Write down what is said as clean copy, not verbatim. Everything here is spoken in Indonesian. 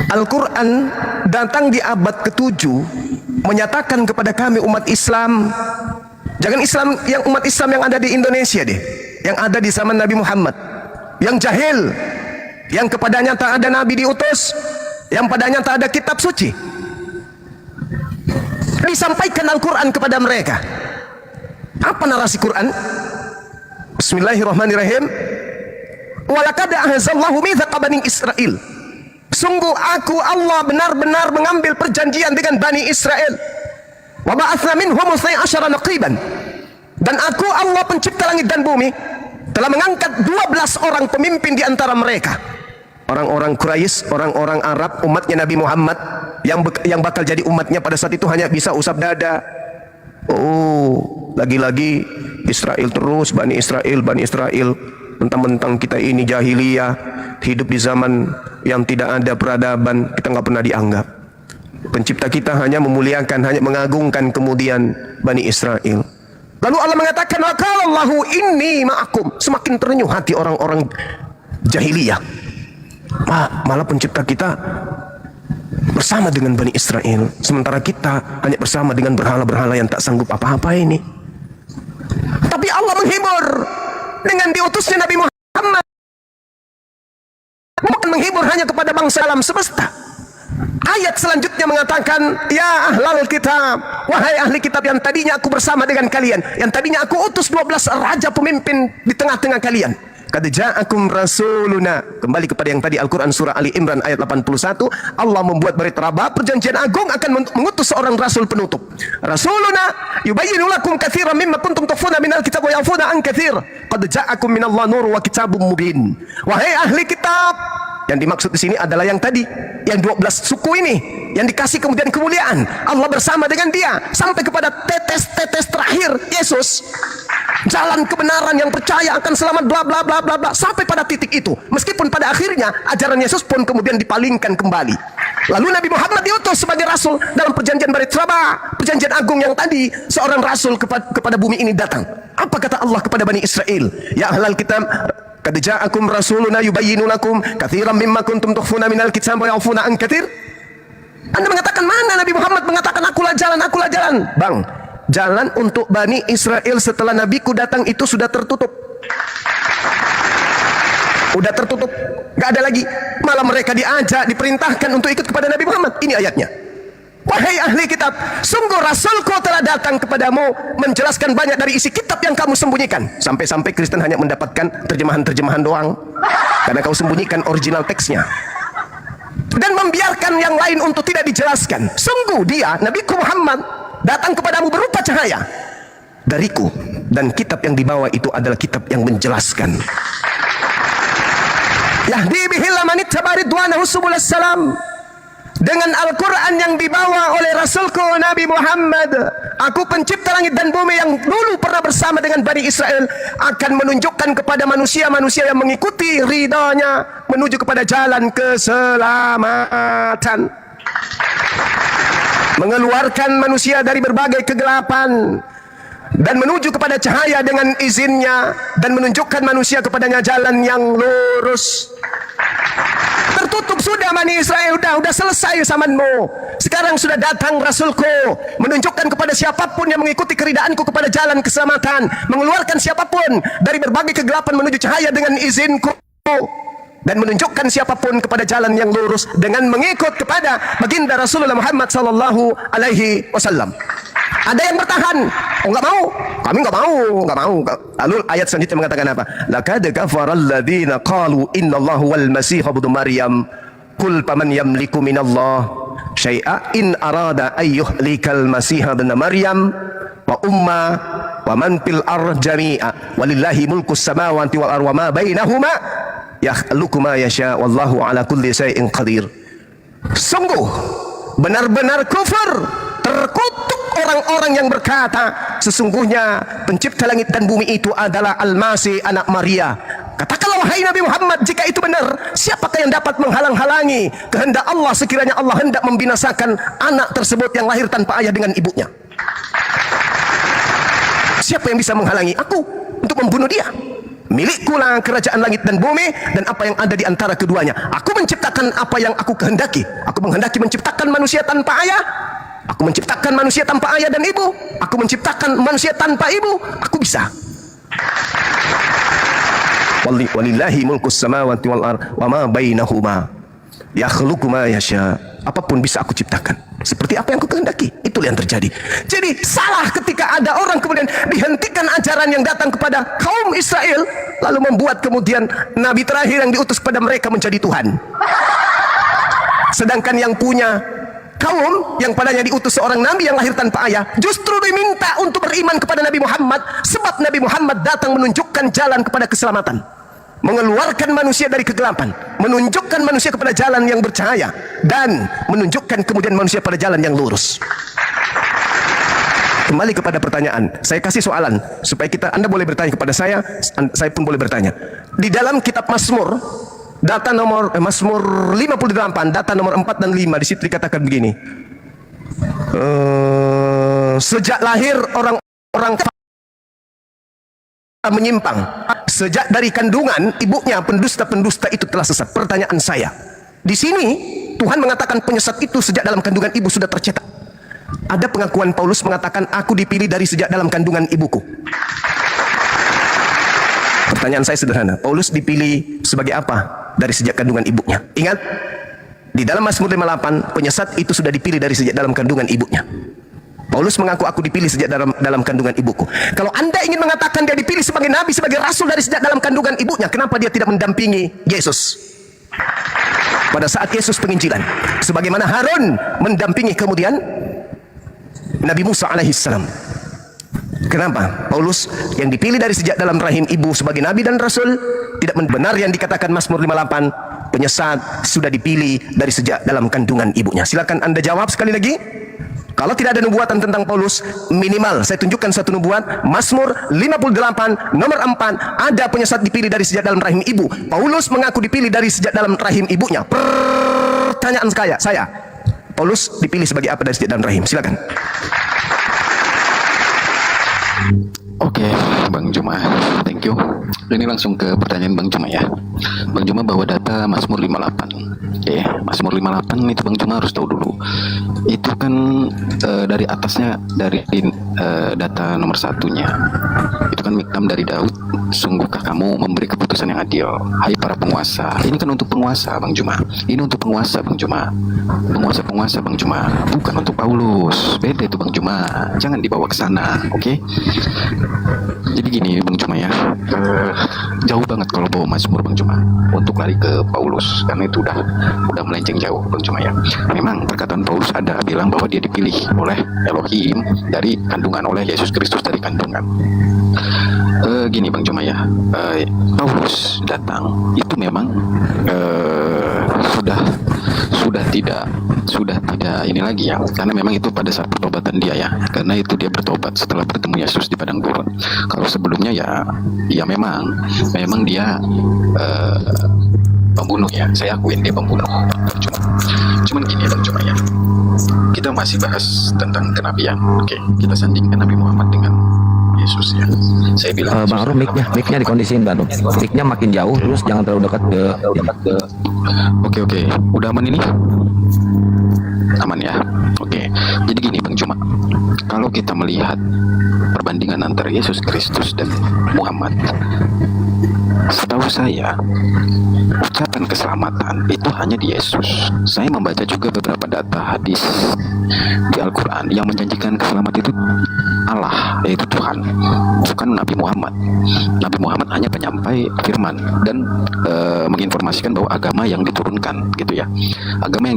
Al-Quran datang di abad ke-7 menyatakan kepada kami umat Islam, jangan Islam yang umat Islam yang ada di Indonesia deh, yang ada di zaman Nabi Muhammad, yang jahil, yang kepadanya tak ada Nabi diutus, yang padanya tak ada kitab suci. Disampaikan Al-Quran kepada mereka. Apa narasi Quran? Bismillahirrahmanirrahim. Walaqad ahzallahu mitsaqa bani Israil. Sungguh aku Allah benar-benar mengambil perjanjian dengan Bani Israel. Wa ba'atsna minhum 12 naqiban. Dan aku Allah pencipta langit dan bumi telah mengangkat 12 orang pemimpin di antara mereka. Orang-orang Quraisy, orang-orang Arab, umatnya Nabi Muhammad yang bakal jadi umatnya pada saat itu hanya bisa usap dada. Oh, lagi-lagi Israel terus, Bani Israel, Bani Israel. Mentang-mentang kita ini jahiliyah, hidup di zaman yang tidak ada peradaban, kita nggak pernah dianggap. Pencipta kita hanya memuliakan, hanya mengagungkan kemudian Bani Israel. Lalu Allah mengatakan, wa qala Allahu inni ma'akum. Semakin terenyuh hati orang-orang jahiliyah. Malah pencipta kita bersama dengan Bani Israel, sementara kita hanya bersama dengan berhala-berhala yang tak sanggup apa-apa ini. Tapi Allah menghibur dengan diutusnya Nabi Muhammad, bukan menghibur hanya kepada bangsa alam semesta. Ayat selanjutnya mengatakan, ya ahlal kitab, wahai ahli kitab yang tadinya aku bersama dengan kalian, yang tadinya aku utus 12 raja pemimpin di tengah-tengah kalian. Qad ja'akum rasuluna. Kembali kepada yang tadi Al-Quran surah Ali Imran ayat 81. Allah membuat berita bahwa perjanjian agung akan mengutus seorang rasul penutup. Rasuluna yubayyinu lakum katsiran mimma kuntum tukhfuna minal kitab wa ya'funa an katsir. Qad ja'akum minallahi nur wa kitabum mubin. Wahai ahli kitab, yang dimaksud di sini adalah yang tadi, yang 12 suku ini yang dikasih kemudian kemuliaan. Allah bersama dengan dia sampai kepada tetes-tetes terakhir Yesus. Jalan kebenaran yang percaya akan selamat bla bla bla bla bla sampai pada titik itu. Meskipun pada akhirnya ajaran Yesus pun kemudian dipalingkan kembali. Lalu Nabi Muhammad diutus sebagai rasul dalam perjanjian Bait Raba, perjanjian agung yang tadi, seorang rasul kepada bumi ini datang. Apa kata Allah kepada Bani Israel? Ya ahlal kitab, qad ja'akum rasuluna yubayyinu lakum katsiran mimma kuntum tukhfuna minal kitab wa ya'funa an katsir. Anda mengatakan mana Nabi Muhammad mengatakan akulah jalan, akulah jalan. Bang, jalan untuk Bani Israel setelah Nabiku datang itu sudah tertutup. Udah tertutup, gak ada lagi. Malah mereka diajak, diperintahkan untuk ikut kepada Nabi Muhammad. Ini ayatnya. Wahai ahli kitab, sungguh rasulku telah datang kepadamu menjelaskan banyak dari isi kitab yang kamu sembunyikan. Sampai-sampai Kristen hanya mendapatkan terjemahan-terjemahan doang, karena kau sembunyikan original teksnya dan membiarkan yang lain untuk tidak dijelaskan. Sungguh dia, Nabiku Muhammad, datang kepadamu berupa cahaya dariku, dan kitab yang dibawa itu adalah kitab yang menjelaskan. Yahdi bihil man ittaba ridwanahu subulas salam. Dengan Al-Quran yang dibawa oleh Rasulku Nabi Muhammad, aku pencipta langit dan bumi yang dulu pernah bersama dengan Bani Israel, akan menunjukkan kepada manusia-manusia yang mengikuti ridhanya menuju kepada jalan keselamatan, mengeluarkan manusia dari berbagai kegelapan dan menuju kepada cahaya dengan izinnya, dan menunjukkan manusia kepadanya jalan yang lurus. Tertutup sudah Bani Israel, udah selesai zamanmu. Sekarang sudah datang Rasulku, menunjukkan kepada siapapun yang mengikuti keridaanku kepada jalan keselamatan, mengeluarkan siapapun dari berbagai kegelapan menuju cahaya dengan izinku, dan menunjukkan siapapun kepada jalan yang lurus dengan mengikut kepada baginda Rasulullah Muhammad sallallahu alaihi wasallam. Ada yang bertahan, oh nggak mau, kami nggak mau. Lalu ayat selanjutnya mengatakan apa? Laqad kafara alladziina qalu innallahu wal masih ibnu maryam qul faman yamliku minallah syai'a in arada ay yuhlikal masih ibnu maryam wa umma wa man fil ardh jami'a walillahi mulkus samawati wal ardi wa ma bainahuma yakhluqu ma yasha wallahu ala kulli syai'in qadir. Sungguh benar-benar kufur, terkutuk orang-orang yang berkata sesungguhnya pencipta langit dan bumi itu adalah Al-Masih anak Maria. Katakanlah wahai Nabi Muhammad, jika itu benar, siapakah yang dapat menghalang-halangi kehendak Allah sekiranya Allah hendak membinasakan anak tersebut yang lahir tanpa ayah dengan ibunya? Siapa yang bisa menghalangi aku untuk membunuh dia? Milikkulah kerajaan langit dan bumi dan apa yang ada di antara keduanya. Aku menciptakan apa yang aku kehendaki. Aku menghendaki menciptakan manusia tanpa ayah. Aku menciptakan manusia tanpa ayah dan ibu. Aku menciptakan manusia tanpa ibu. Aku bisa. Walillahi mulkus samawati wal ard wa ma bainahuma yakhluqu ma yasha. Apapun bisa aku ciptakan seperti apa yang aku kehendaki. Itulah yang terjadi. Jadi salah ketika ada orang kemudian dihentikan ajaran yang datang kepada kaum Israel, lalu membuat kemudian nabi terakhir yang diutus kepada mereka menjadi Tuhan. Sedangkan yang punya kaum yang padanya diutus seorang nabi yang lahir tanpa ayah justru diminta untuk beriman kepada Nabi Muhammad, sebab Nabi Muhammad datang menunjukkan jalan kepada keselamatan, mengeluarkan manusia dari kegelapan, menunjukkan manusia kepada jalan yang bercahaya, dan menunjukkan kemudian manusia pada jalan yang lurus. Kembali kepada pertanyaan, saya kasih soalan supaya Anda boleh bertanya kepada saya pun boleh bertanya. Di dalam kitab Mazmur, data nomor Mazmur 58, data nomor 4 dan 5, di situ dikatakan begini. Sejak lahir orang menyimpang, sejak dari kandungan ibunya pendusta-pendusta itu telah sesat. Pertanyaan saya, di sini Tuhan mengatakan penyesat itu sejak dalam kandungan ibu sudah tercetak. Ada pengakuan Paulus mengatakan aku dipilih dari sejak dalam kandungan ibuku. Pertanyaan saya sederhana, Paulus dipilih sebagai apa dari sejak kandungan ibunya? Ingat, di dalam Mazmur 58, penyesat itu sudah dipilih dari sejak dalam kandungan ibunya. Paulus mengaku aku dipilih sejak dalam kandungan ibuku. Kalau Anda ingin mengatakan dia dipilih sebagai nabi, sebagai rasul dari sejak dalam kandungan ibunya, kenapa dia tidak mendampingi Yesus pada saat Yesus penginjilan? Sebagaimana Harun mendampingi kemudian Nabi Musa alaihissalam. Kenapa Paulus yang dipilih dari sejak dalam rahim ibu sebagai nabi dan rasul tidak benar yang dikatakan Mazmur 58, penyesat sudah dipilih dari sejak dalam kandungan ibunya? Silakan Anda jawab sekali lagi. Kalau tidak ada nubuatan tentang Paulus, minimal saya tunjukkan satu nubuat. Mazmur 58 nomor 4, ada penyesat dipilih dari sejak dalam rahim ibu. Paulus mengaku dipilih dari sejak dalam rahim ibunya. Pertanyaan saya, Paulus dipilih sebagai apa dari sejak dalam rahim? Silakan. Oke, Bang Juma, thank you. Ini langsung ke pertanyaan Bang Juma ya. Bang Juma bawa data Mazmur 58. Oke, Mazmur 58 itu Bang Juma harus tahu dulu. Itu kan dari atasnya, dari data nomor satunya. Itu kan miktam dari Daud. Sungguhkah kamu memberi keputusan yang adil, hai para penguasa? Ini kan untuk penguasa, Bang Juma. Ini untuk penguasa, Bang Juma. Penguasa-penguasa, Bang Juma. Bukan untuk Paulus. Beda itu, Bang Juma. Jangan dibawa ke sana, oke? Jadi gini, Bang Juma ya. Jauh banget kalau bawa Mazmur, Bang Juma, untuk lari ke Paulus, karena itu udah melenceng jauh, Bang Juma ya. Memang perkataan Paulus ada bilang bahwa dia dipilih oleh Elohim dari kandungan, oleh Yesus Kristus dari kandungan. Gini Bang Juma ya, Paulus datang itu memang sudah tidak ini lagi ya, karena memang itu pada saat pertobatan dia ya, karena itu dia bertobat setelah bertemu Yesus di padang gurun. Kalau sebelumnya ya memang dia pembunuh ya, saya akuin dia pembunuh. Cuman gini Bang Juma ya, kita masih bahas tentang kenabian. Oke, kita sandingkan Nabi Muhammad dengan Yesus ya. Saya bilang Bang Arum, mic-nya dikondisiin Bang. Mic-nya makin jauh, terus jangan terlalu dekat ke Oke, udah aman ini? Aman ya. Oke. Jadi gini Bang Juma, kalau kita melihat perbandingan antara Yesus Kristus dan Muhammad, setahu saya ucapan keselamatan itu hanya di Yesus. Saya membaca juga beberapa data hadis di Al-Quran yang menjanjikan keselamatan itu Allah, yaitu Tuhan, bukan Nabi Muhammad. Nabi Muhammad hanya penyampai firman dan menginformasikan bahwa agama yang diturunkan gitu ya. Agama yang